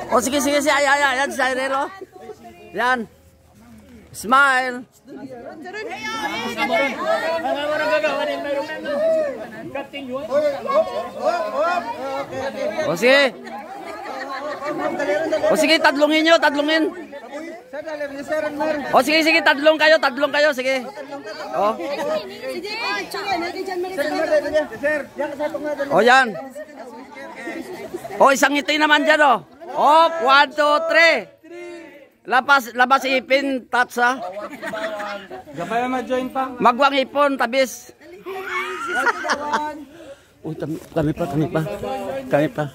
O sige, sige, sige. Ayan, si Cyril, oh. Yan. Smile. O sige. O sige, tadlungin nyo, tadlungin. O sige, sige, tadlong kayo, sige. O. O yan. O isang ngiti naman dyan, o. O, 1, 2, 3. Labas ipin, touch ha. Gabay ma-join pa. Magwang ipon, tabis. Uy, kami pa.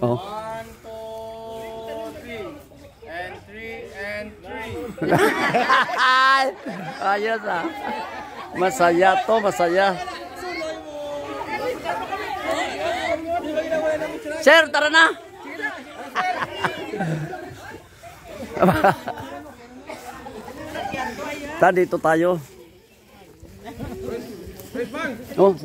Oh. 1, 2, 3. And 3. Ayos ah. Masaya to, masaya. Sir, tara na. Dito tayo. Oh.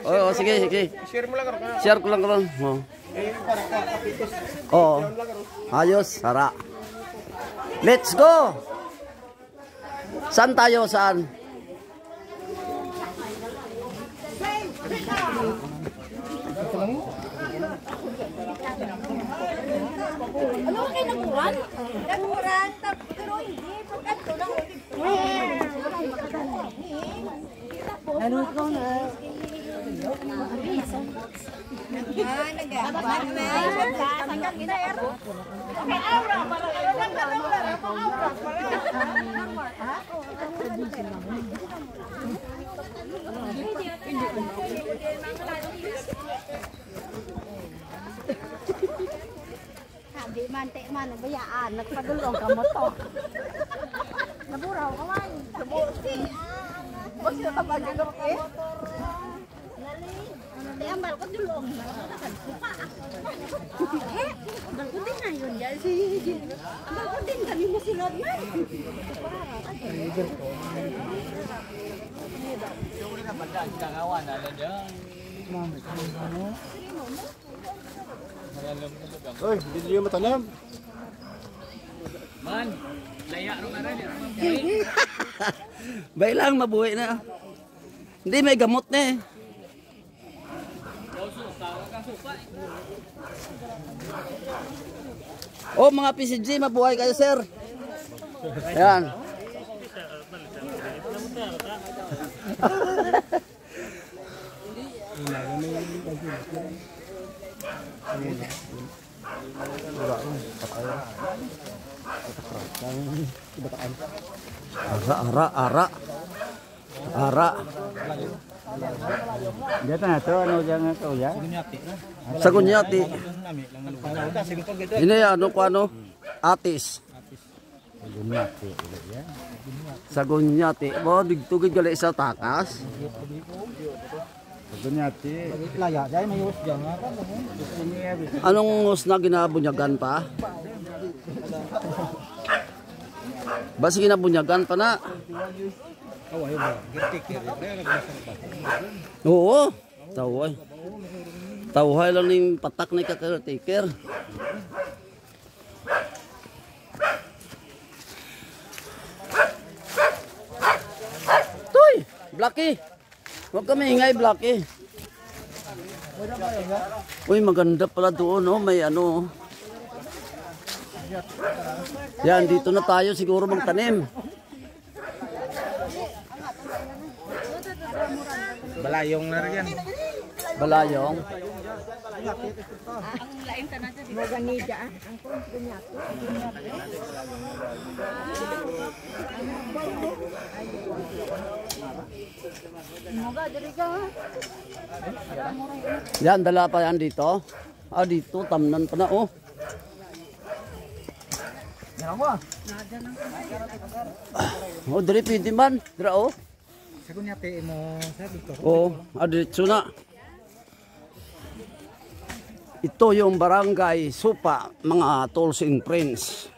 Oh, sige. Share mo lang ako. Share ko lang. Oh. Oh. Ayos, sara. Let's go. Saan tayo? Saan? Ano kayo nakuran? Nakuran, pero hindi. Pagkanto lang ulit. Ano ko na? Nagabang na. Hanggang ginayar. Okay, aura. Di mante man bayaan nagpadulong ka mo to. Naburaw ka man. Basta tabagin eh. Di ambal ko dulong. Ambal ko din na yun dyan si ambal ko din kami mo silod na. Oy, hindi nyo matanam. Man, laya ro aran. Bay lang, mabuhay na. Hindi, may gamot na eh. Oh, mga PCG, mabuhay kayo, sir. Ayan. Ara. Dito na to, ano dyan ito ya? Sagunyati. Ini ano ko ano? Atis. Sagunyati. Bo digtugid gali sa takas. Sagunyati. Laya dai may us jang apa? Anong usna ginabunyagan pa? Basi ginabunyagan pa na. Oo. Tawhay lang ning patak ni ka-caretaker. Tuy, Blacky. Huwag kami ingay, Blacky. Uy, maganda pala doon, oh. May ano. Yan, dito na tayo siguro magtanim. Balayong na rin. Balayong. Ang lain tanan sa mo ganida ang kunyat. Moga diri ka. Yan, dala pa yan dito. Ah, dito, tamnan pa na, oh. Oh, diri pwede man. Dira, oh. Sagunyati mo sa dito. Oh, diretso na. Ito yung barangay Supa, mga tools and friends.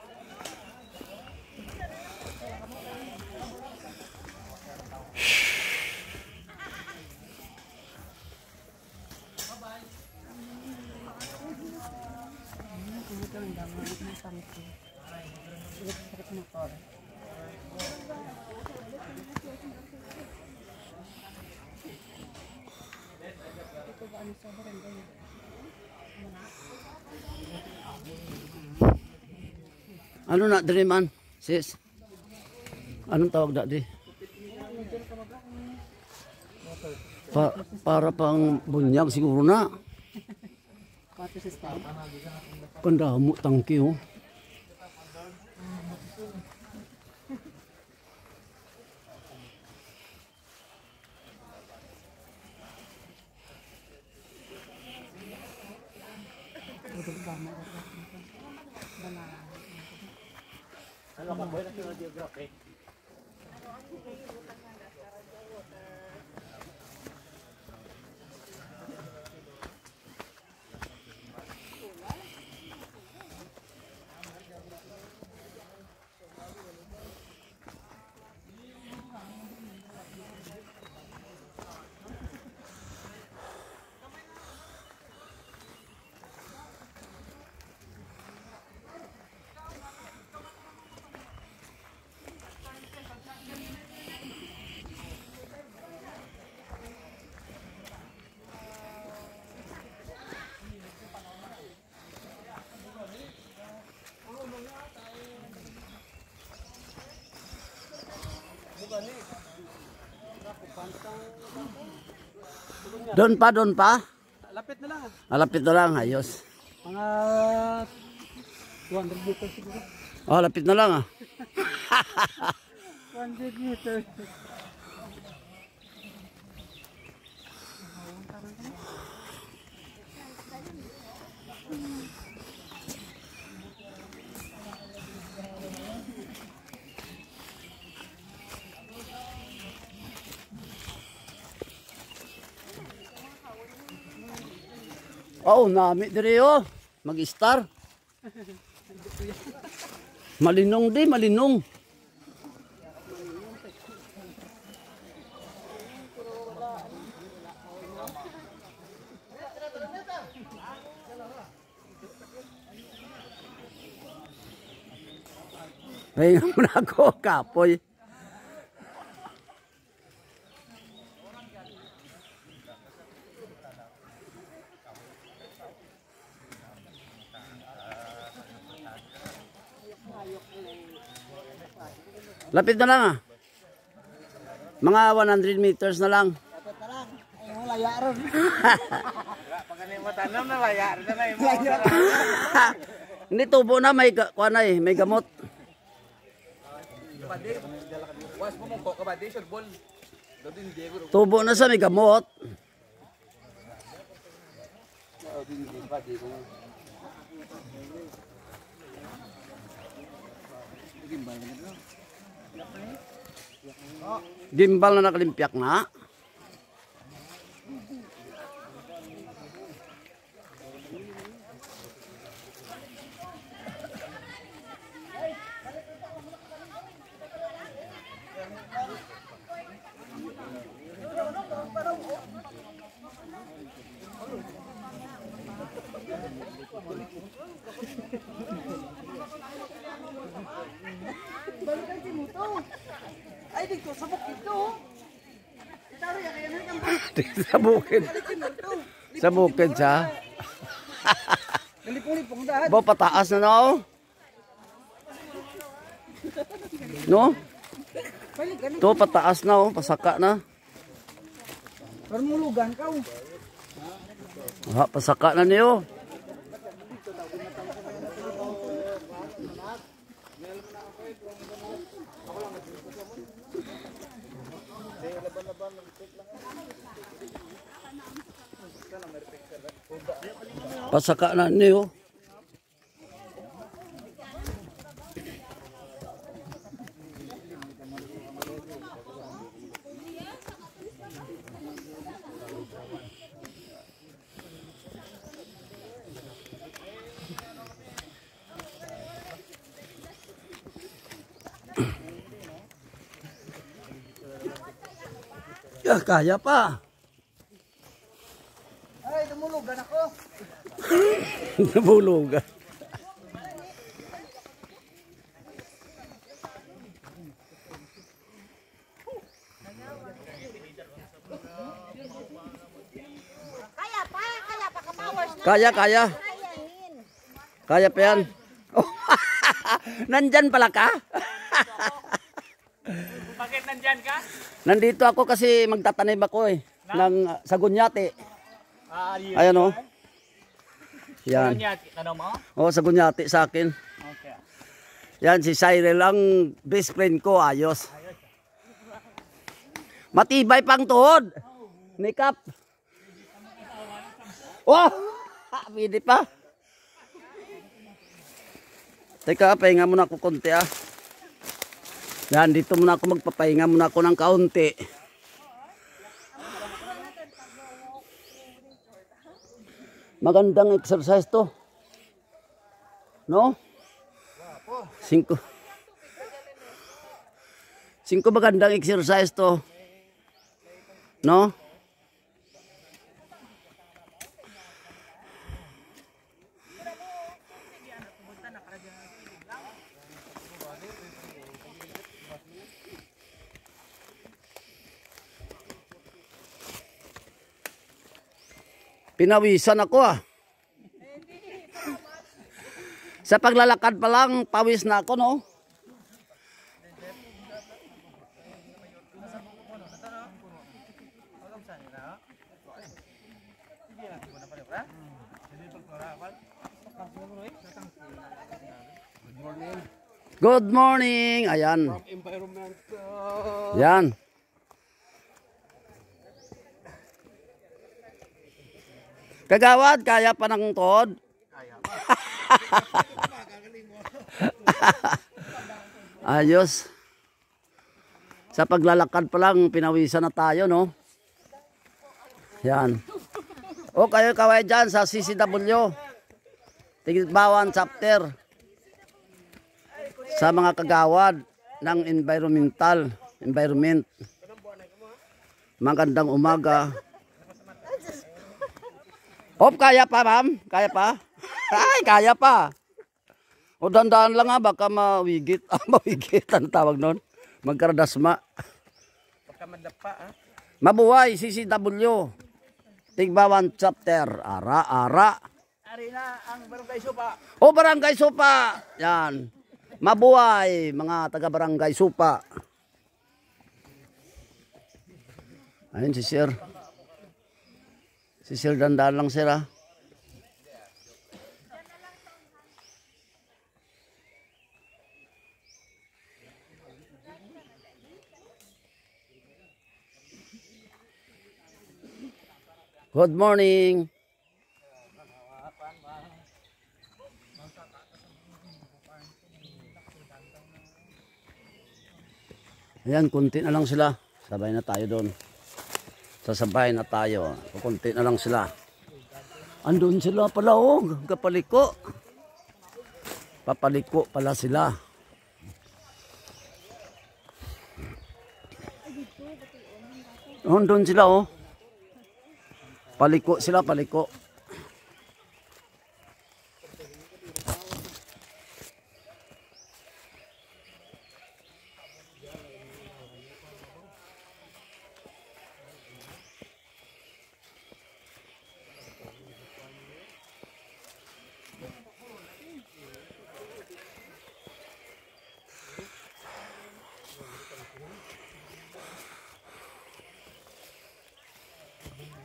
tangki. Electric motor. Ito ba ano sa barangay? Ano na diri man, sis? Anong tawag na di? Para pang bunyag siguro na. Water system. Kandamo tangki oh. Doon pa. Lapit na lang. Lapit na lang, ayos. Mga 200 meters siguro. Oh, lapit na lang ah. 200 meters. Oh, nami diri oh. Mag-star. Malinong di, malinong. Pahinga mo na ako, kapoy. Lapit na lang ah. Mga 100 meters na lang. Lapit na lang. Ay, mo laya ron. Pag ano mo tanong na laya ron na mo. Hindi tubo na may kuan na eh, may gamot. Was mo mo ko kabadi ball. Tubo na sa may gamot. Gimbal na nakalimpiak na. Ay, dito sa bukid to. Sa bukid. Sa bukid siya. Nalipong-lipong dahil. Bo pataas na no. No? To pataas na oh, pasaka na. Pero mulugan ka. Ha, pasaka na niyo. Pasaka na niyo. Ya, kaya pa. Ay, dumulugan ako. Nabulugan. Kaya pa kamawars na. Kaya. Kayahin. Kaya pa yan. Oh, nandyan pala ka? Bakit nandyan ka? Nandito ako kasi magtatanim ako eh. Sa Gunyati. Ayan o. Yan. Tanong mo? O, sa Gunyati sa akin. Okay. Yan, si Cyril ang best friend ko. Ayos. Matibay pang tuhod. Nikap. Wow! Pwede pa. Teka, pahinga muna ako konti ah. Yan, dito muna ako magpapahinga muna ako ng kaunti. Magandang exercise to. No? 5 magandang exercise to. No? Pinawisan ako ah. Sa paglalakad pa lang, pawis na ako, no? Good morning. Ayan. Yan. Kagawad, kaya pa ng tuhod? Ayos. Sa paglalakad pa lang, pinawisan na tayo, no? Yan. O, kayo kaway dyan sa CCW. Tigbawan chapter. Sa mga kagawad ng environment. Magandang umaga. Op, kaya pa, ma'am? Kaya pa? Ay, kaya pa. O, dandaan lang ha, baka mawigit. Mawigit, ano tawag nun? Magkaradasma. Baka madapa ah. Mabuhay, CCW. Tigbawan chapter. Ara. Ari na ang barangay Supa. O, barangay Supa. Yan. Mabuhay, mga taga-barangay Supa. Ayun si Sir. Si Sir, dandaan lang, Sir, ha? Good morning. Ayan, kunti na lang sila. Sabay na tayo doon. Sasabay na tayo. Kunti na lang sila. Andun sila pala, oh. Kapaliko. Papaliko pala sila. Andun sila, oh. Paliko sila, paliko.